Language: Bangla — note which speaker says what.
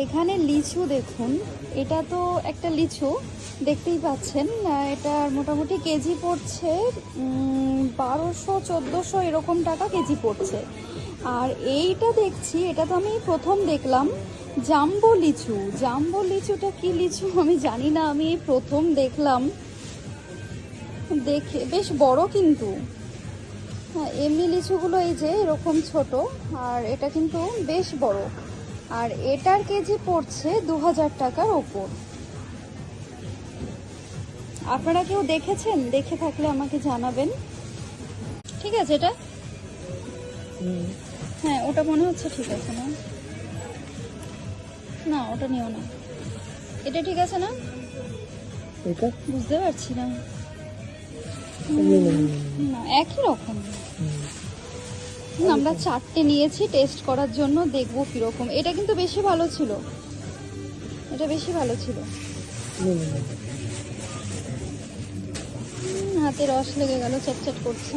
Speaker 1: এখানে লিচু দেখুন, এটা তো একটা লিচু দেখতেই পাচ্ছেন। এটার মোটামুটি কেজি পড়ছে 1200-1400 এরকম টাকা কেজি পড়ছে। আর এইটা দেখছি, এটা তো আমি প্রথম দেখলাম, জাম্বো লিচু। জাম্বো লিচুটা কি লিচু আমি জানি না, আমি এই প্রথম দেখলাম। দেখে বেশ বড় কিন্তু। হ্যাঁ, এমনি লিচুগুলো এই যে এরকম ছোট, আর এটা কিন্তু বেশ বড়। আর এটার কেজি পড়ছে 2000 টাকার ওপর। আপনারা কেউ দেখেছেন? দেখে থাকলে আমাকে জানাবেন। ঠিক আছে এটা? হ্যাঁ, ওটা মনে হচ্ছে ঠিক আছে না? না, ওটা নিও না। এটা ঠিক আছে না?
Speaker 2: এটা
Speaker 1: বুঝতে পারছি না। না, একই রকম। আমরা 4টে নিয়েছি টেস্ট করার জন্য, দেখবো কিরকম। এটা কিন্তু বেশি ভালো ছিল, এটা বেশি ভালো ছিল। হাতে রস লেগে গেল, চ্যাটচ্যাট করছে।